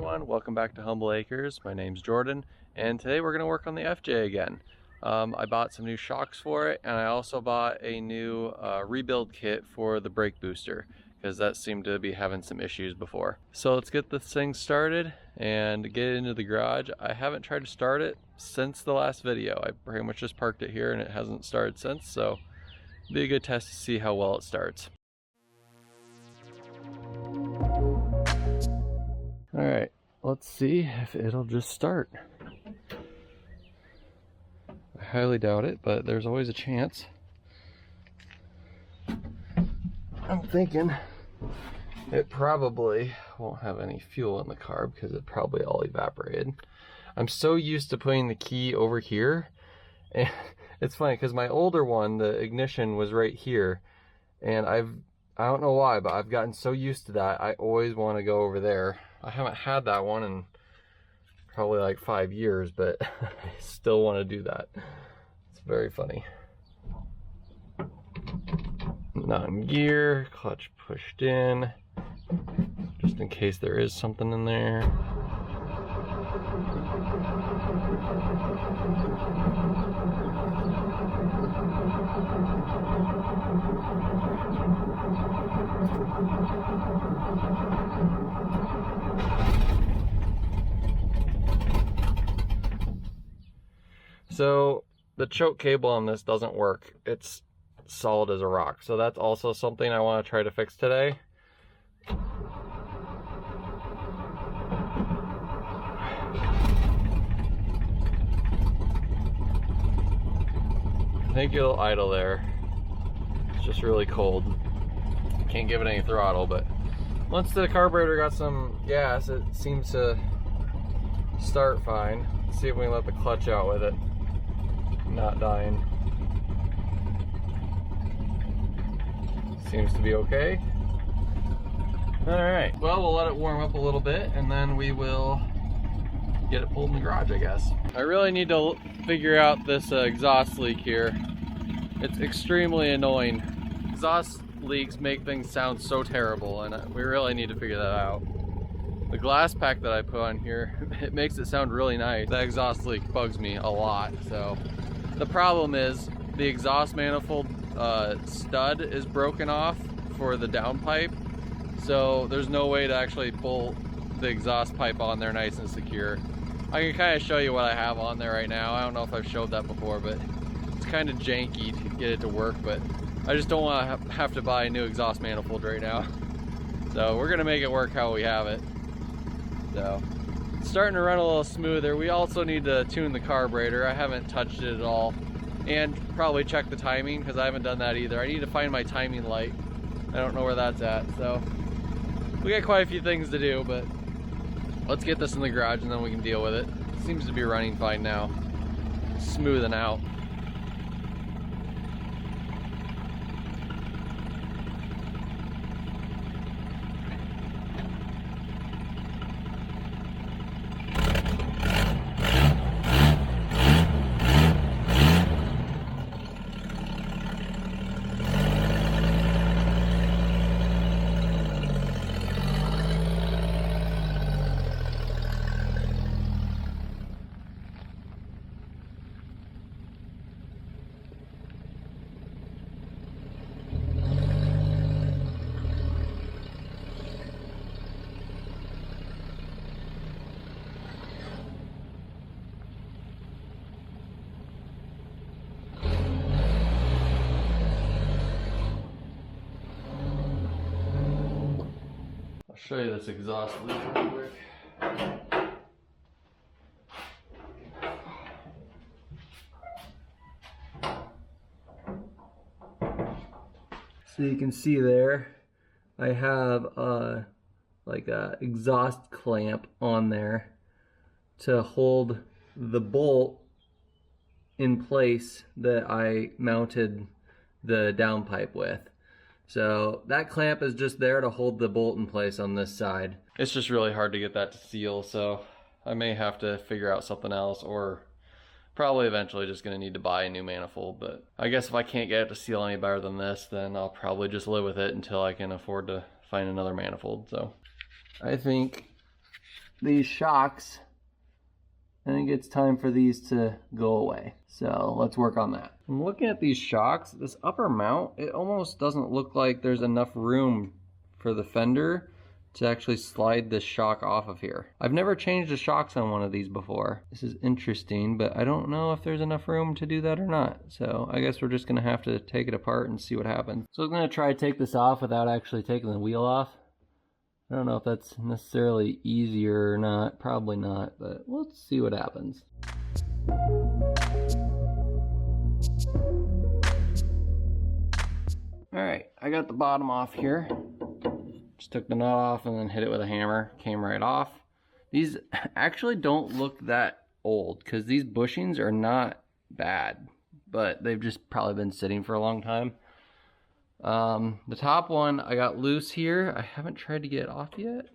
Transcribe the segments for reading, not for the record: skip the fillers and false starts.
everyone, welcome back to Humble Acres. My name's Jordan, and today we're going to work on the FJ again. I bought some new shocks for it, and I also bought a new rebuild kit for the brake booster, because that seemed to be having some issues before. So let's get this thing started and get it into the garage. I haven't tried to start it since the last video. I pretty much just parked it here and it hasn't started since, so it'll be a good test to see how well it starts. Alright, let's see if it'll just start. I highly doubt it, but there's always a chance. I'm thinking it probably won't have any fuel in the carb because it probably all evaporated. I'm so used to putting the key over here, and it's funny because my older one, the ignition was right here, and I don't know why, but I've gotten so used to that, I always want to go over there. I haven't had that one in probably like 5 years, but I still want to do that. It's very funny. Not in gear, clutch pushed in, just in case there is something in there. So the choke cable on this doesn't work. It's solid as a rock. So that's also something I want to try to fix today. I think it'll idle there. It's just really cold. Can't give it any throttle, but once the carburetor got some gas, it seems to start fine. Let's see if we can let the clutch out with it. Not dying. Seems to be okay. Alright, well, we'll let it warm up a little bit and then we will get it pulled in the garage, I guess. I really need to figure out this exhaust leak here. It's extremely annoying. Exhaust leaks make things sound so terrible, and we really need to figure that out. The glass pack that I put on here, it makes it sound really nice. The exhaust leak bugs me a lot, so. The problem is the exhaust manifold stud is broken off for the downpipe, so there's no way to actually bolt the exhaust pipe on there nice and secure. I can kind of show you what I have on there right now. I don't know if I've showed that before, but it's kind of janky to get it to work, but I just don't want to have to buy a new exhaust manifold right now. So we're gonna make it work how we have it. So it's starting to run a little smoother. We also need to tune the carburetor. I haven't touched it at all, and probably check the timing because I haven't done that either. I need to find my timing light. I don't know where that's at, so we got quite a few things to do, but let's get this in the garage and then we can deal with it. It seems to be running fine now, smoothing out. I'll show you this exhaust leak real quick. So you can see there, I have like a exhaust clamp on there to hold the bolt in place that I mounted the downpipe with. So that clamp is just there to hold the bolt in place on this side. It's just really hard to get that to seal, so I may have to figure out something else, or probably eventually just gonna need to buy a new manifold. But I guess if I can't get it to seal any better than this, then I'll probably just live with it until I can afford to find another manifold. So I think these shocks, I think it's time for these to go away. So let's work on that. I'm looking at these shocks. This upper mount, it almost doesn't look like there's enough room for the fender to actually slide this shock off of here. I've never changed the shocks on one of these before. This is interesting, but I don't know if there's enough room to do that or not. So I guess we're just gonna have to take it apart and see what happens. So I'm gonna try to take this off without actually taking the wheel off. I don't know if that's necessarily easier or not, probably not, but let's see what happens. All right, I got the bottom off here. Just took the nut off and then hit it with a hammer, came right off. These actually don't look that old because these bushings are not bad, but they've just probably been sitting for a long time. The top one I got loose here. I haven't tried to get it off yet.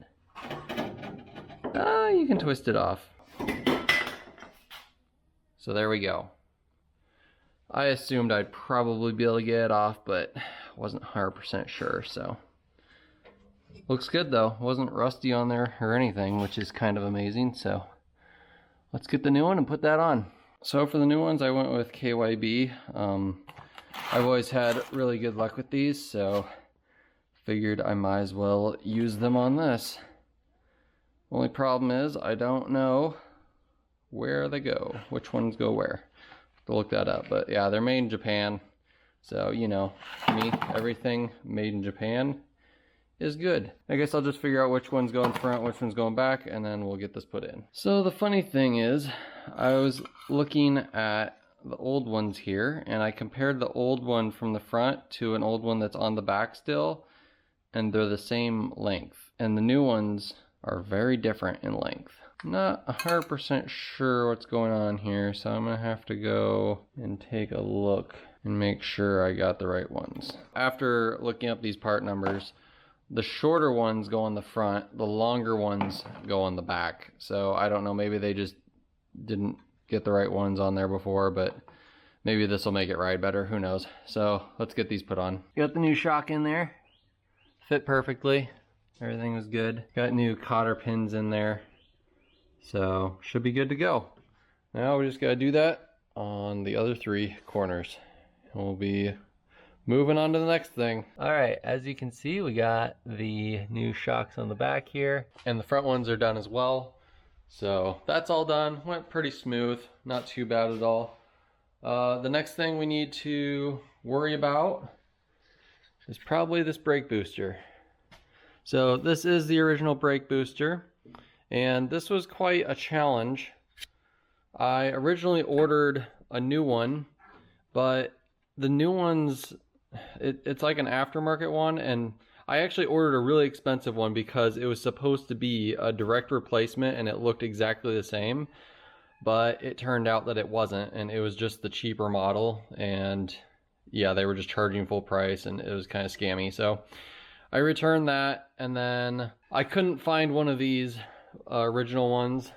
You can twist it off. So there we go. I assumed I'd probably be able to get it off, but wasn't 100% sure, so. Looks good though. Wasn't rusty on there or anything, which is kind of amazing, so. Let's get the new one and put that on. So for the new ones, I went with KYB. I've always had really good luck with these, so figured I might as well use them on this. Only problem is I don't know where they go, which ones go where. To look that up, but yeah, they're made in Japan. So, you know, me, everything made in Japan is good. I guess I'll just figure out which one's going front, which one's going back, and then we'll get this put in. So the funny thing is, I was looking at the old ones here, and I compared the old one from the front to an old one that's on the back still, and they're the same length. And the new ones are very different in length. I'm not 100% sure what's going on here, so I'm gonna have to go and take a look and make sure I got the right ones. After looking up these part numbers, the shorter ones go on the front, the longer ones go on the back. So I don't know, maybe they just didn't get the right ones on there before, but maybe this will make it ride better, who knows. So let's get these put on. Got the new shock in there, fit perfectly, everything was good. Got new cotter pins in there, so should be good to go. Now we just gotta do that on the other three corners, and we'll be moving on to the next thing. All right, as you can see, we got the new shocks on the back here, and the front ones are done as well. So that's all done, went pretty smooth, not too bad at all. The next thing we need to worry about is probably this brake booster. So this is the original brake booster, and this was quite a challenge. I originally ordered a new one, but the new ones, it's like an aftermarket one, and I actually ordered a really expensive one because it was supposed to be a direct replacement and it looked exactly the same, but it turned out that it wasn't, and it was just the cheaper model, and yeah, they were just charging full price, and it was kind of scammy. So I returned that, and then I couldn't find one of these original ones,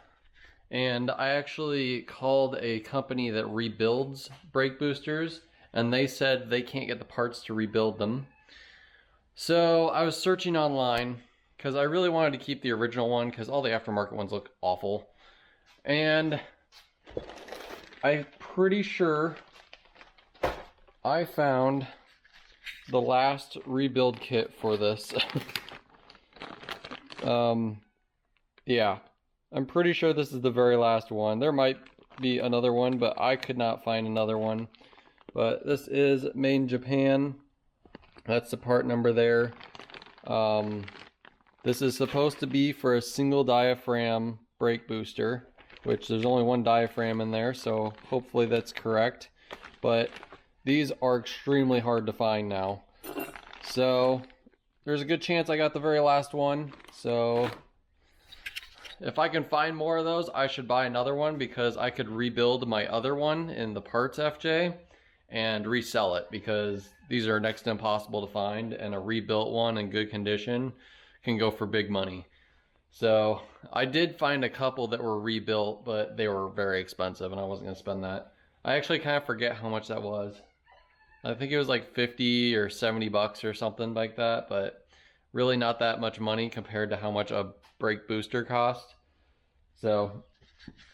and I actually called a company that rebuilds brake boosters, and they said they can't get the parts to rebuild them. So I was searching online because I really wanted to keep the original one because all the aftermarket ones look awful. And I'm pretty sure I found the last rebuild kit for this. Yeah, I'm pretty sure this is the very last one. There might be another one, but I could not find another one. But this is made in Japan. That's the part number there. This is supposed to be for a single diaphragm brake booster, which there's only one diaphragm in there, so hopefully that's correct. But these are extremely hard to find now. So there's a good chance I got the very last one. So if I can find more of those, I should buy another one because I could rebuild my other one in the parts FJ and resell it, because these are next to impossible to find, and a rebuilt one in good condition can go for big money. So I did find a couple that were rebuilt, but they were very expensive and I wasn't gonna spend that. I actually kind of forget how much that was. I think it was like 50 or 70 bucks or something like that, but really not that much money compared to how much a brake booster cost. So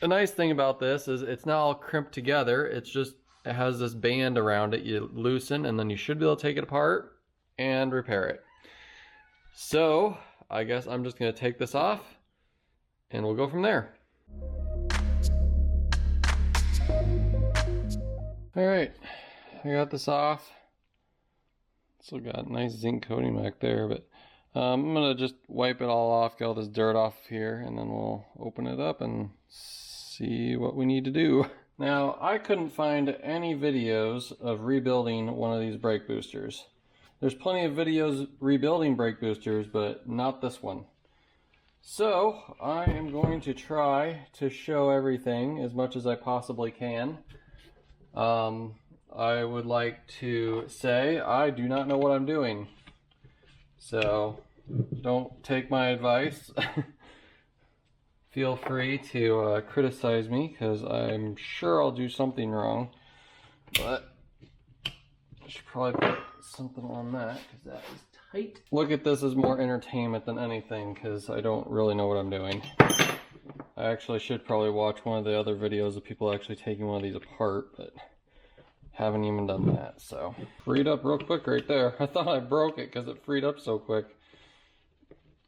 the nice thing about this is it's not all crimped together. It's just, it has this band around it. You loosen and then you should be able to take it apart and repair it. So I guess I'm just gonna take this off and we'll go from there. All right, I got this off. Still got nice zinc coating back there, but I'm gonna just wipe it all off, get all this dirt off here, and then we'll open it up and see what we need to do. Now, I couldn't find any videos of rebuilding one of these brake boosters. There's plenty of videos rebuilding brake boosters, but not this one. So, I am going to try to show everything as much as I possibly can. I would like to say I do not know what I'm doing. So, don't take my advice. Feel free to criticize me, because I'm sure I'll do something wrong. But I should probably put something on that, because that is tight. Look at this as more entertainment than anything, because I don't really know what I'm doing. I actually should probably watch one of the other videos of people actually taking one of these apart, but haven't even done that. So, freed up real quick right there. I thought I broke it because it freed up so quick.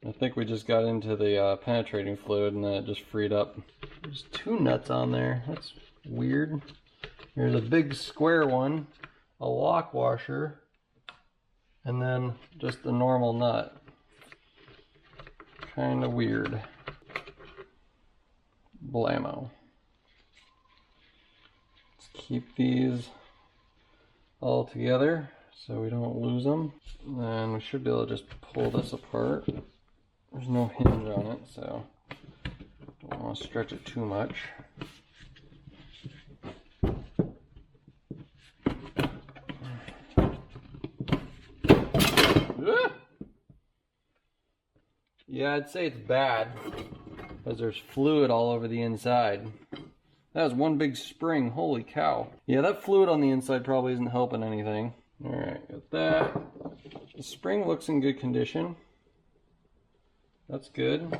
I think we just got into the penetrating fluid and then it just freed up. There's two nuts on there. That's weird. There's a big square one, a lock washer, and then just a normal nut. Kind of weird. Blammo. Let's keep these all together so we don't lose them. And then we should be able to just pull this apart. There's no hinge on it, so don't want to stretch it too much. Yeah, I'd say it's bad because there's fluid all over the inside. That was one big spring, holy cow. Yeah, that fluid on the inside probably isn't helping anything. Alright, got that. The spring looks in good condition. That's good.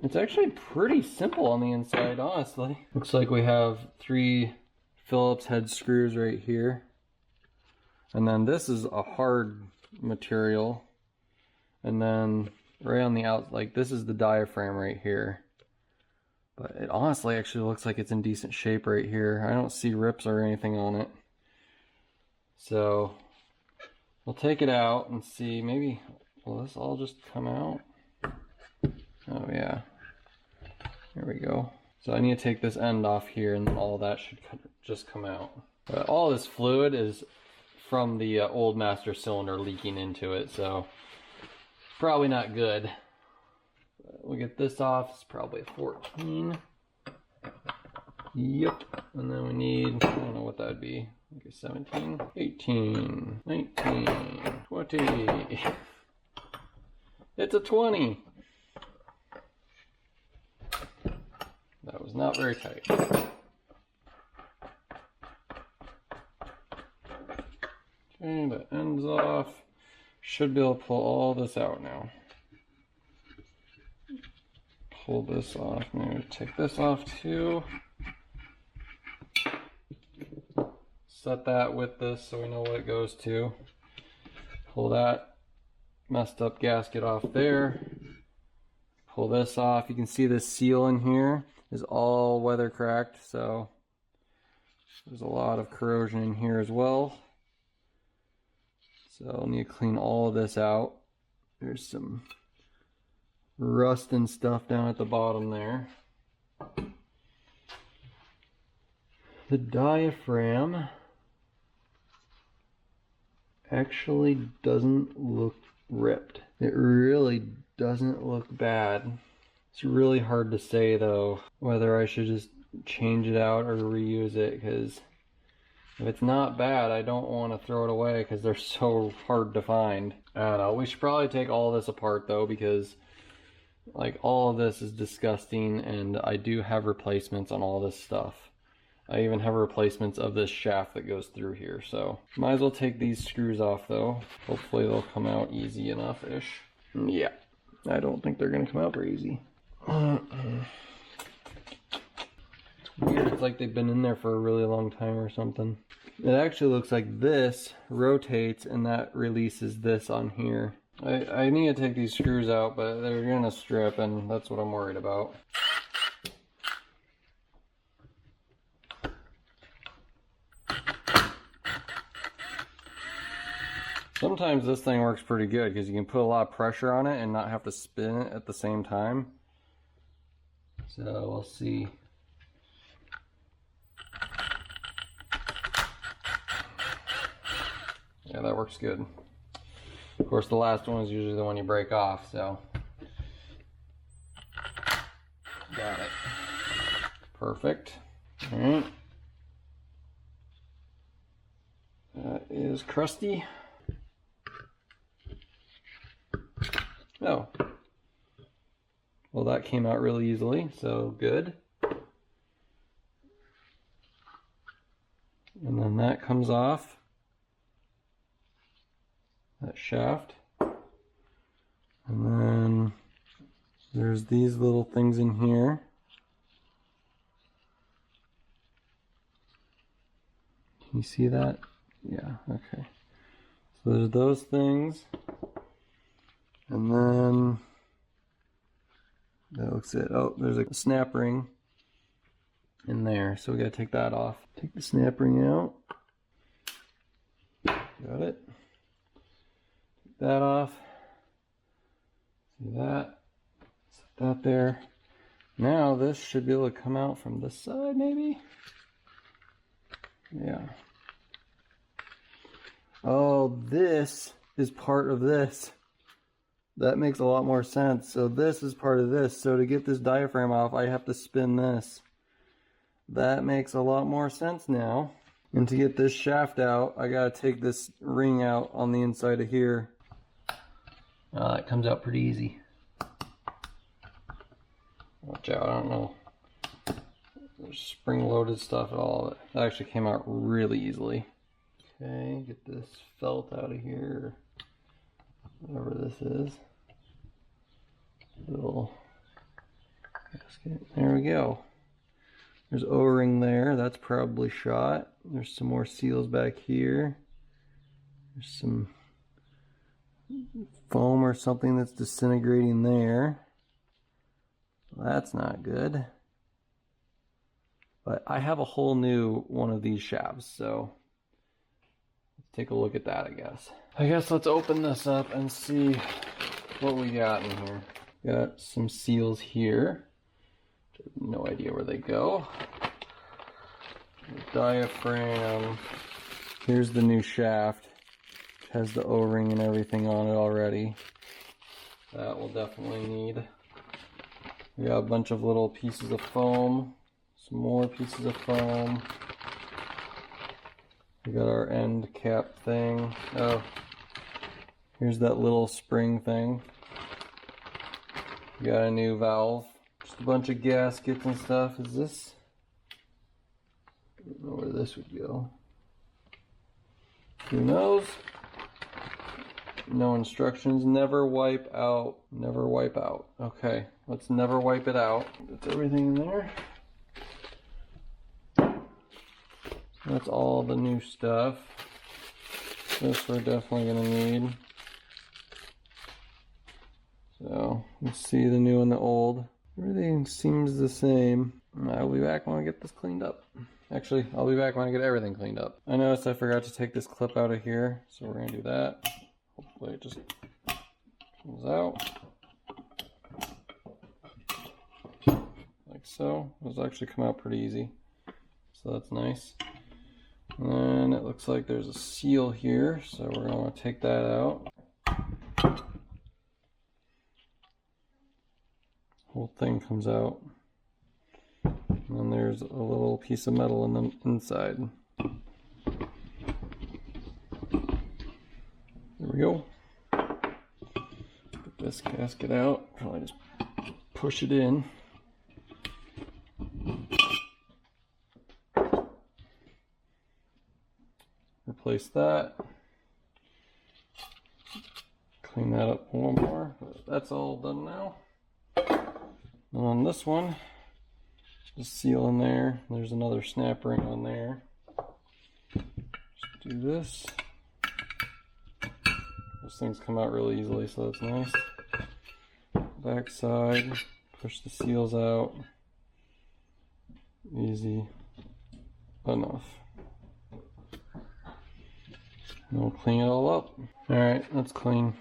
It's actually pretty simple on the inside, honestly. Looks like we have 3 Phillips head screws right here. And then this is a hard material. And then right on the out, like this is the diaphragm right here. But it honestly actually looks like it's in decent shape right here. I don't see rips or anything on it. So we'll take it out and see, maybe, will this all just come out? Oh yeah, there we go. So I need to take this end off here and all that should just come out. But all this fluid is from the old master cylinder leaking into it, so probably not good. We'll get this off. It's probably a 14. Yep. And then we need, I don't know what that would be. Okay, 17, 18, 19, 20. It's a 20. That was not very tight. Okay, that ends off. Should be able to pull all this out now. Pull this off. I'm going to take this off too. Set that with this so we know what it goes to. Pull that messed up gasket off there. Pull this off. You can see this seal in here is all weather cracked, so there's a lot of corrosion in here as well. So I'll need to clean all of this out. There's some rust and stuff down at the bottom there. The diaphragm actually doesn't look ripped. It really doesn't look bad. It's really hard to say though whether I should just change it out or reuse it, because if it's not bad, I don't want to throw it away because they're so hard to find. I don't know. We should probably take all this apart though, because like all of this is disgusting, and I do have replacements on all this stuff. I even have replacements of this shaft that goes through here, so might as well take these screws off though. Hopefully they'll come out easy enough-ish. Yeah, I don't think they're gonna come out very easy. It's weird, it's like they've been in there for a really long time or something. It actually looks like this rotates and that releases this on here. I need to take these screws out, but they're gonna strip and that's what I'm worried about. Sometimes this thing works pretty good because you can put a lot of pressure on it and not have to spin it at the same time. So we'll see. Yeah, that works good. Of course, the last one is usually the one you break off, so. Got it. Perfect. All right. That is crusty. Oh. Well, that came out really easily, so good. And then that comes off. That shaft. And then there's these little things in here. Can you see that? Yeah, okay. So there's those things. And then that looks it. Oh, there's a snap ring in there. So we gotta take that off. Take the snap ring out. Got it. Take that off. See that? Set that there. Now this should be able to come out from this side, maybe? Yeah. Oh, this is part of this. That makes a lot more sense. So this is part of this. So to get this diaphragm off, I have to spin this. That makes a lot more sense now. And to get this shaft out, I gotta take this ring out on the inside of here. That comes out pretty easy. Watch out, I don't know. There's spring-loaded stuff and all of it. That actually came out really easily. Okay, get this felt out of here. Whatever this is. Little gasket. There we go. There's O-ring there. That's probably shot. There's some more seals back here. There's some foam or something that's disintegrating there. That's not good. But I have a whole new one of these shafts, so let's take a look at that, I guess. I guess let's open this up and see what we got in here. Got some seals here. No idea where they go. The diaphragm. Here's the new shaft. It has the O-ring and everything on it already. That we'll definitely need. We got a bunch of little pieces of foam. Some more pieces of foam. We got our end cap thing. Oh, here's that little spring thing. We got a new valve. Just a bunch of gaskets and stuff. Is this? I don't know where this would go. Who knows? No instructions. Never wipe out. Never wipe out. Okay, let's never wipe it out. That's everything in there. That's all the new stuff. This we're definitely gonna need. So let's see the new and the old. Everything seems the same. I'll be back when I get this cleaned up. Actually, I'll be back when I get everything cleaned up. I noticed I forgot to take this clip out of here, so we're gonna do that. Hopefully it just comes out. Like so. Those actually come out pretty easy. So that's nice. And then it looks like there's a seal here, so we're gonna take that out. Whole thing comes out. And then there's a little piece of metal in the inside. There we go. Get this gasket out. Probably just push it in. Replace that. Clean that up one more. That's all done now. And on this one, just seal in there. There's another snap ring on there. Just do this. Those things come out really easily, so that's nice. Back side, push the seals out. Easy enough. And we'll clean it all up. Alright, that's clean.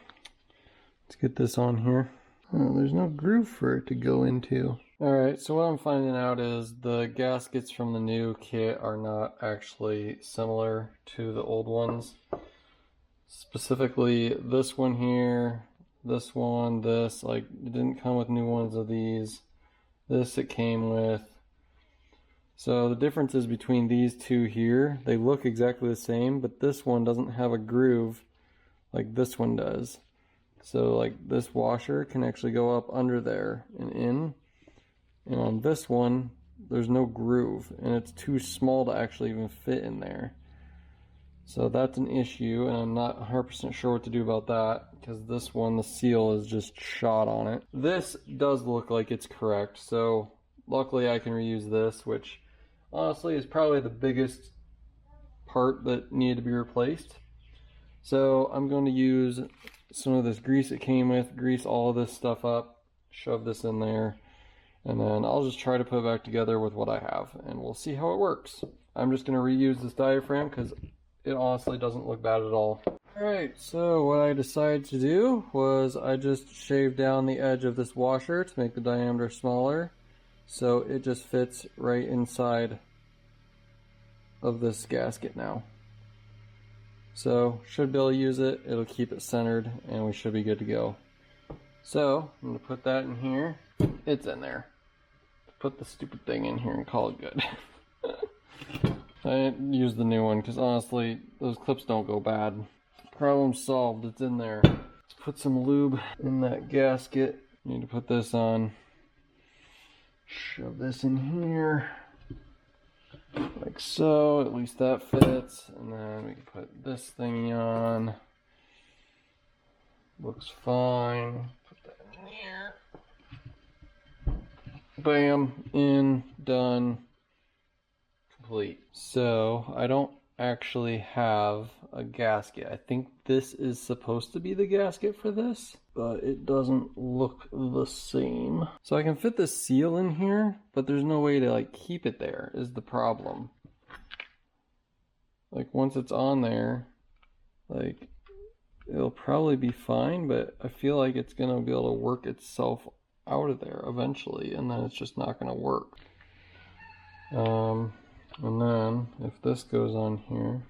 Let's get this on here. Oh, there's no groove for it to go into. Alright, so what I'm finding out is the gaskets from the new kit are not actually similar to the old ones. Specifically this one here, this one, this, like it didn't come with new ones of these. This it came with. So the difference is between these two here, they look exactly the same, but this one doesn't have a groove like this one does. So like this washer can actually go up under there and in. And on this one, there's no groove and it's too small to actually even fit in there. So that's an issue, and I'm not 100% sure what to do about that because this one, the seal is just shot on it. This does look like it's correct, so luckily I can reuse this, which honestly is probably the biggest part that needed to be replaced. So I'm going to use some of this grease it came with, grease all of this stuff up, shove this in there, and then I'll just try to put it back together with what I have, and we'll see how it works. I'm just going to reuse this diaphragm because it honestly doesn't look bad at all. Alright, so what I decided to do was I just shaved down the edge of this washer to make the diameter smaller, so it just fits right inside of this gasket now. So should be able to use it, it'll keep it centered, and we should be good to go. So I'm going to put that in here. It's in there. Put the stupid thing in here and call it good. I didn't use the new one because honestly those clips don't go bad. Problem solved, it's in there. Let's put some lube in that gasket. Need to put this on. Shove this in here like so, at least that fits, and then we can put this thingy on. Looks fine. Put that in here. Bam, in, done, complete. So I don't actually have a gasket. I think this is supposed to be the gasket for this, but it doesn't look the same. So I can fit the seal in here, but there's no way to like keep it there is the problem. Like once it's on there, like it'll probably be fine, but I feel like it's gonna be able to work itself out of there eventually, and then it's just not gonna work. And then if this goes on here,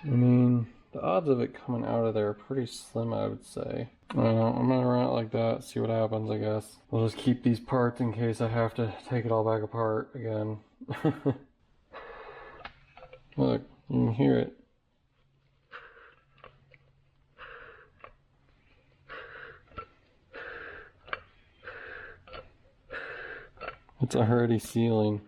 I mean, the odds of it coming out of there are pretty slim, I would say. I don't know, I'm gonna run it like that, see what happens, I guess. We'll just keep these parts in case I have to take it all back apart again. Look, you can hear it. It's already sealing.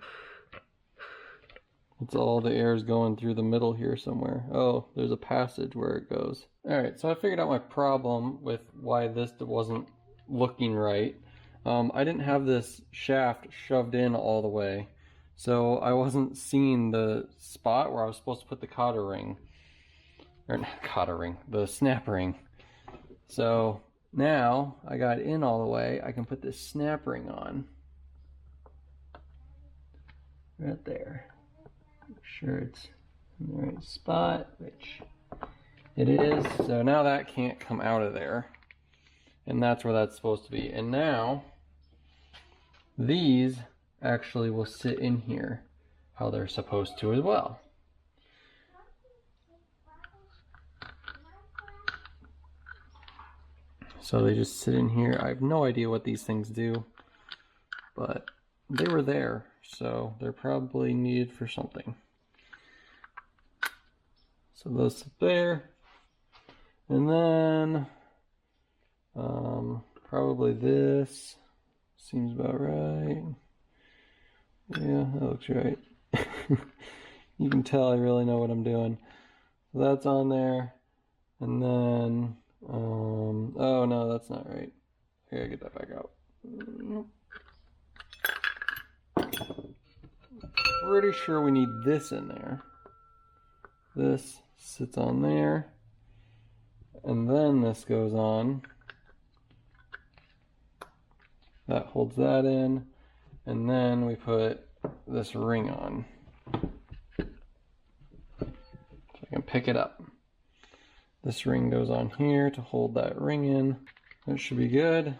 It's all the air is going through the middle here somewhere. Oh, there's a passage where it goes. Alright, so I figured out my problem with why this wasn't looking right. I didn't have this shaft shoved in all the way, so I wasn't seeing the spot where I was supposed to put the cotter ring. Or not cotter ring, the snap ring. So now I got it in all the way, I can put this snap ring on. Right there. Make sure it's in the right spot, which it is. So now that can't come out of there. And that's where that's supposed to be. And now these actually will sit in here how they're supposed to as well. So they just sit in here. I have no idea what these things do, but they were there, so they're probably needed for something. So those sit there, and then probably this seems about right. Yeah, that looks right. You can tell I really know what I'm doing. So that's on there, and then oh no, that's not right. I gotta get that back out. pretty sure we need this in there. This sits on there, and then this goes on. That holds that in, and then we put this ring on. So I can pick it up. This ring goes on here to hold that ring in. That should be good.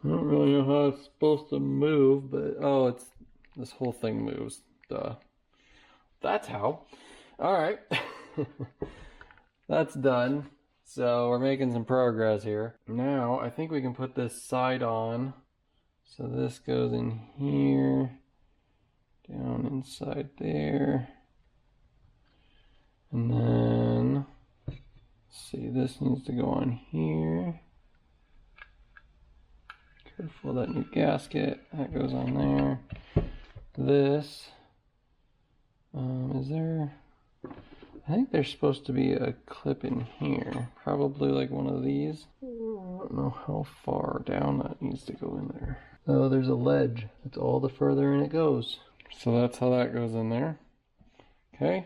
I don't really know how it's supposed to move, but oh, it's this whole thing moves. Duh. That's how. All right. That's done. So we're making some progress here. Now I think we can put this side on. So this goes in here, down inside there. And then, let's see, this needs to go on here. Careful, that new gasket, that goes on there. This, is there, I think there's supposed to be a clip in here. Probably like one of these. I don't know how far down that needs to go in there. Oh, there's a ledge. It's all the further in it goes. So that's how that goes in there. Okay.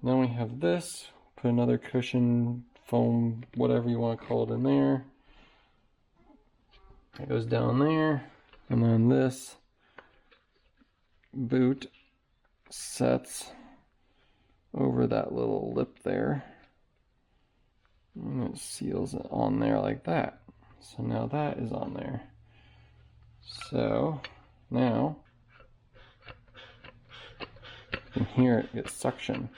Then we have this. Put another cushion, foam, whatever you want to call it in there. It goes down there. And then this boot sets over that little lip there. And it seals it on there like that. So now that is on there. So now you can hear it get suction.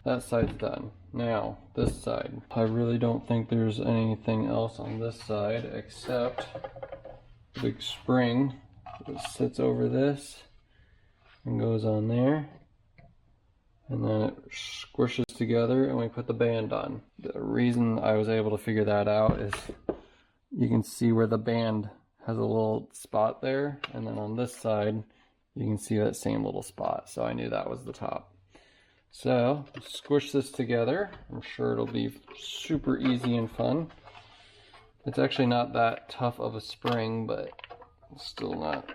That side's done. Now this side. I really don't think there's anything else on this side except the big spring that sits over this and goes on there. And then it squishes together and we put the band on. The reason I was able to figure that out is you can see where the band has a little spot there, and then on this side you can see that same little spot. So I knew that was the top. So squish this together. I'm sure it'll be super easy and fun. It's actually not that tough of a spring, but it's still not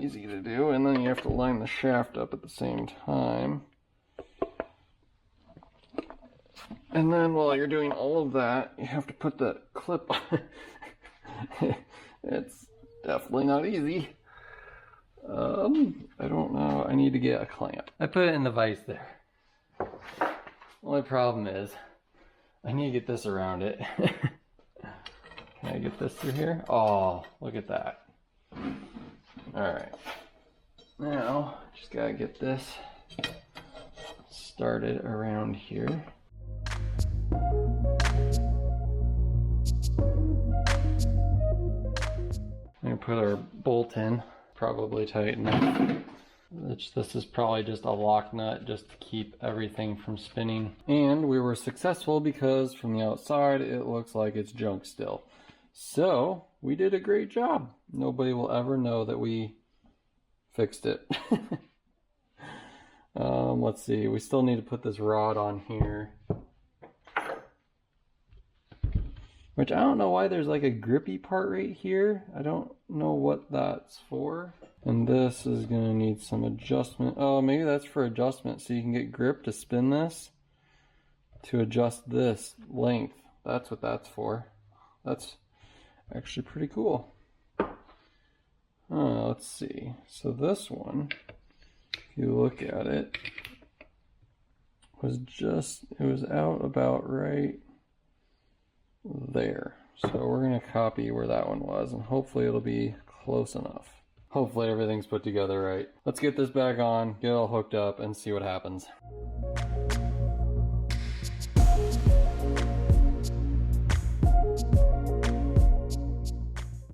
easy to do. And then you have to line the shaft up at the same time. And then while you're doing all of that, you have to put the clip on. It's definitely not easy. I don't know. I need to get a clamp. I put it in the vise there. Only problem is, I need to get this around it. Can I get this through here? Oh, look at that. Alright. Now, just gotta get this started around here. I'm gonna put our bolt in, probably tighten it. This is probably just a lock nut just to keep everything from spinning. And we were successful because from the outside it looks like it's junk still. So we did a great job. Nobody will ever know that we fixed it. Let's see, we still need to put this rod on here. Which I don't know why there's like a grippy part right here. I don't know what that's for. And this is gonna need some adjustment. Oh, maybe that's for adjustment so you can get grip to spin this to adjust this length. That's what that's for. That's actually pretty cool. Let's see. So this one, if you look at it, was just, it was out about right there. So we're gonna copy where that one was and hopefully it'll be close enough. Hopefully everything's put together right. Let's get this back on, get it all hooked up and see what happens.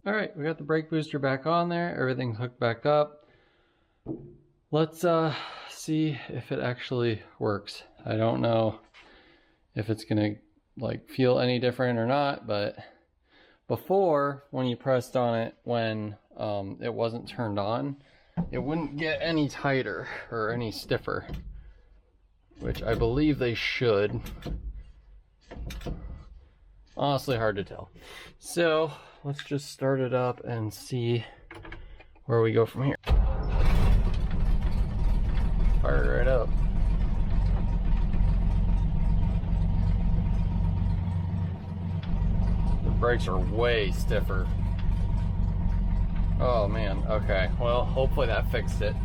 Alright, we got the brake booster back on there, everything's hooked back up. Let's see if it actually works. I don't know if it's gonna like feel any different or not, but before when you pressed on it when it wasn't turned on, it wouldn't get any tighter or any stiffer, which I believe they should. Honestly, hard to tell. So let's just start it up and see where we go from here. Fire it right up. The brakes are way stiffer. Oh man, okay. Well, hopefully that fixed it.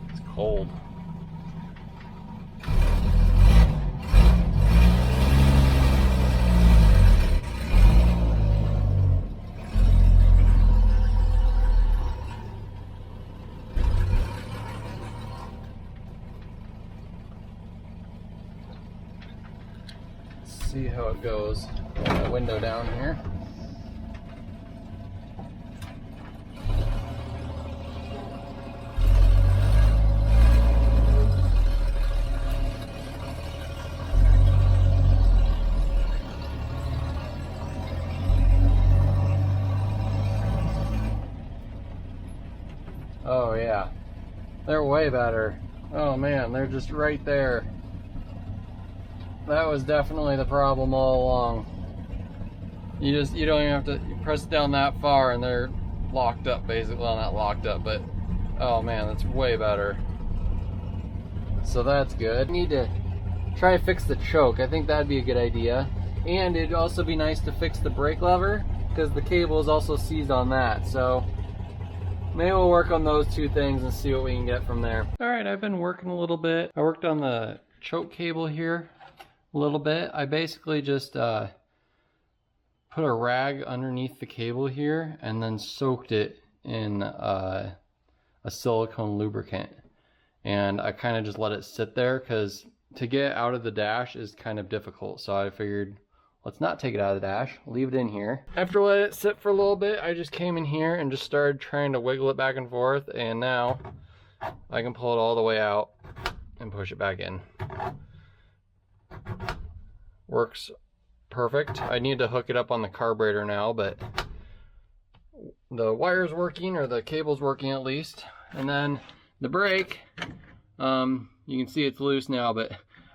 It's cold. See how it goes. Roll that window down here. Oh yeah, they're way better. Oh man, they're just right there. That was definitely the problem all along. You don't even have to press it down that far and they're locked up basically. Well, not locked up, but oh man, that's way better. So that's good. I need to try to fix the choke. I think that'd be a good idea. And it'd also be nice to fix the brake lever because the cable is also seized on that. So maybe we'll work on those two things and see what we can get from there. All right, I've been working a little bit. I worked on the choke cable here a little bit. I basically just put a rag underneath the cable here and then soaked it in a silicone lubricant. And I kind of just let it sit there because to get out of the dash is kind of difficult. So I figured, let's not take it out of the dash, leave it in here. After letting it sit for a little bit, I just came in here and just started trying to wiggle it back and forth, and now I can pull it all the way out and push it back in. Works perfect. I need to hook it up on the carburetor now, but the wire's working, or the cable's working at least. And then the brake, you can see it's loose now, but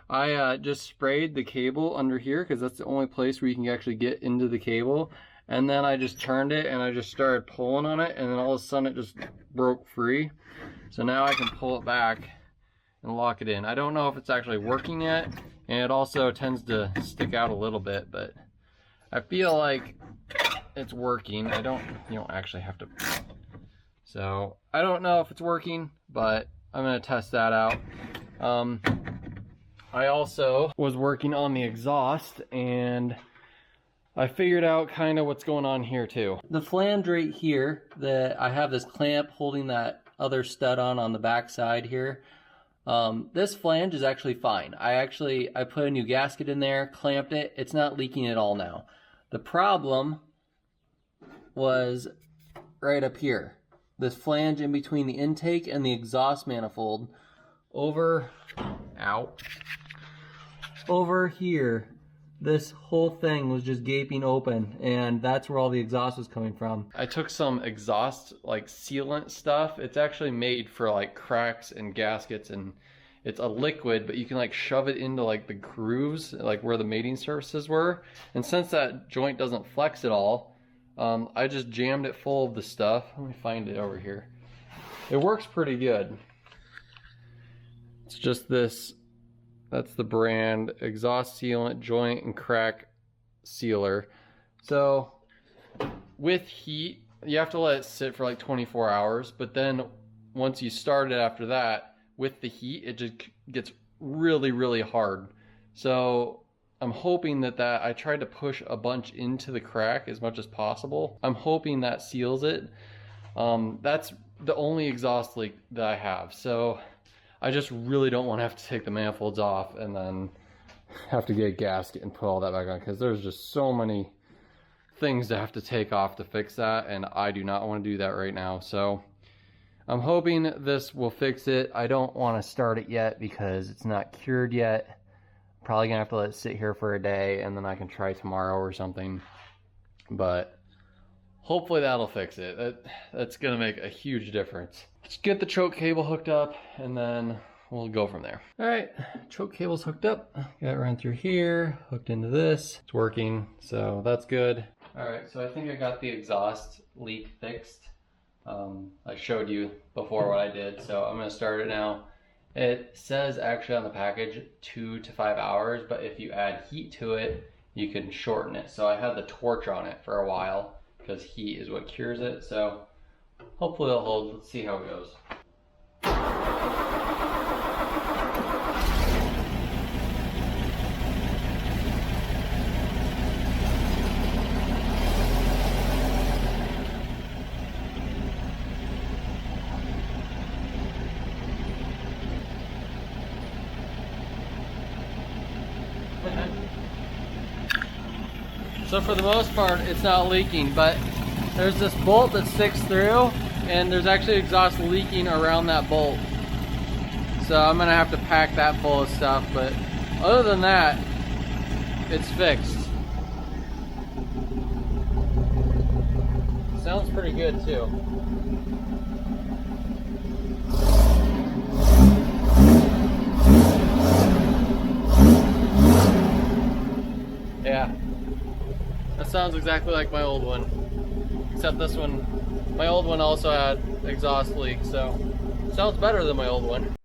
I just sprayed the cable under here because that's the only place where you can actually get into the cable. And then I just turned it and I just started pulling on it, and then all of a sudden it just broke free. So now I can pull it back and lock it in. I don't know if it's actually working yet, and it also tends to stick out a little bit, but I feel like it's working. You don't actually have to. So I don't know if it's working, but I'm gonna test that out. I also was working on the exhaust, and I figured out kind of what's going on here too. The flange right here, that I have this clamp holding that other stud on the back side here. This flange is actually fine. I put a new gasket in there, clamped it. It's not leaking at all now. The problem was right up here. This flange in between the intake and the exhaust manifold over here, this whole thing was just gaping open, and that's where all the exhaust was coming from. I took some exhaust like sealant stuff. It's actually made for like cracks and gaskets, and it's a liquid, but you can like shove it into like the grooves, like where the mating surfaces were. And since that joint doesn't flex at all, I just jammed it full of the stuff. Let me find it over here. It works pretty good. It's just this, that's the brand, exhaust sealant joint and crack sealer. So with heat, you have to let it sit for like 24 hours, but then once you start it after that, with the heat, it just gets really, really hard. So I'm hoping that I tried to push a bunch into the crack as much as possible. I'm hoping that seals it. That's the only exhaust leak that I have. So I just really don't want to have to take the manifolds off and then have to get a gasket and put all that back on, because there's just so many things to have to take off to fix that, and I do not want to do that right now. So I'm hoping this will fix it. I don't want to start it yet because it's not cured yet. Probably gonna have to let it sit here for a day, and then I can try tomorrow or something. But hopefully that'll fix it. That's gonna make a huge difference. Let's get the choke cable hooked up and then we'll go from there. All right, choke cable's hooked up. Got it run through here, hooked into this. It's working, so that's good. All right, so I think I got the exhaust leak fixed. I showed you before what I did, so I'm gonna start it now. It says actually on the package 2 to 5 hours, but if you add heat to it, you can shorten it. So I had the torch on it for a while because heat is what cures it. So hopefully it'll hold. Let's see how it goes. So for the most part, it's not leaking, but there's this bolt that sticks through, and there's actually exhaust leaking around that bolt. So I'm gonna have to pack that full of stuff, but other than that, it's fixed. Sounds pretty good too. Yeah. That sounds exactly like my old one, except this one, my old one also had exhaust leak, so it sounds better than my old one.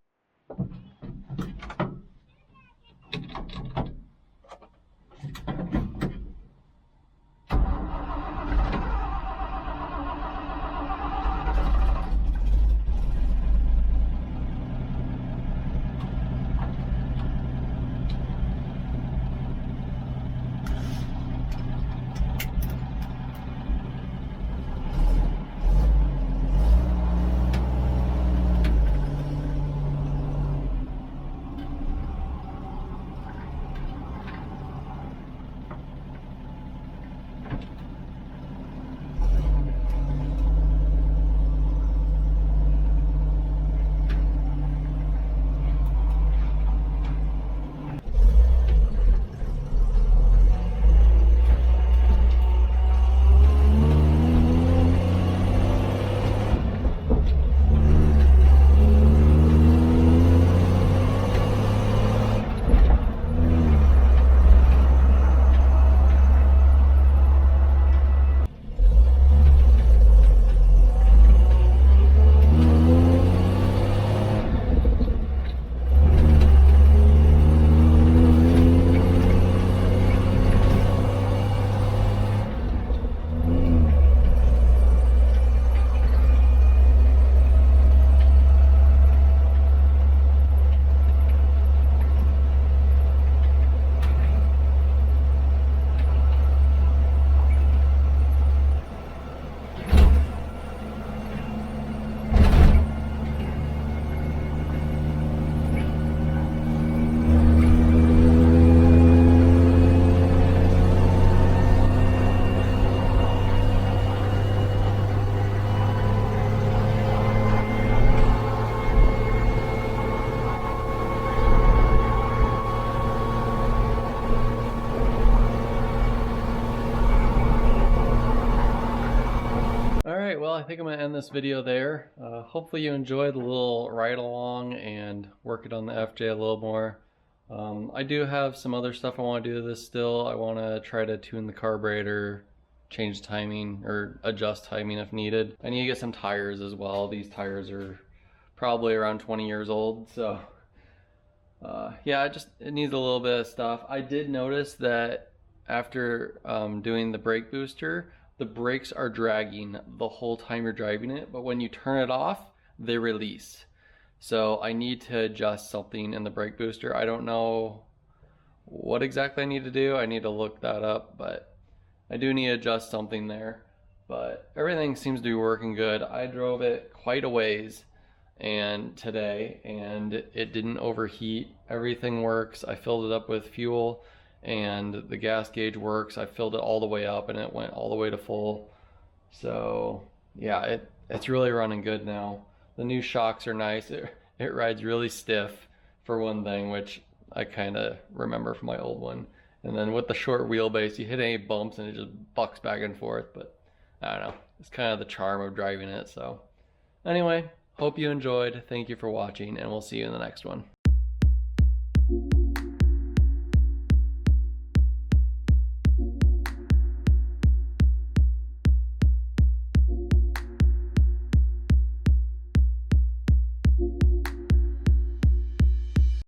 Alright, well I think I'm going to end this video there. Hopefully you enjoyed the little ride along and working on the FJ a little more. I do have some other stuff I want to do to this still. I want to try to tune the carburetor, change timing, or adjust timing if needed. I need to get some tires as well. These tires are probably around 20 years old, so yeah, it needs a little bit of stuff. I did notice that after doing the brake booster, the brakes are dragging the whole time you're driving it, but when you turn it off, they release. So I need to adjust something in the brake booster. I don't know what exactly I need to do. I need to look that up, but I do need to adjust something there. But everything seems to be working good. I drove it quite a ways today, and it didn't overheat. Everything works. I filled it up with fuel, and the gas gauge works. I filled it all the way up and it went all the way to full. So yeah, it's really running good now. The new shocks are nice. It rides really stiff for one thing, which I kind of remember from my old one. And then with the short wheelbase, you hit any bumps and it just bucks back and forth, but I don't know, it's kind of the charm of driving it. So anyway, hope you enjoyed. Thank you for watching, and we'll see you in the next one.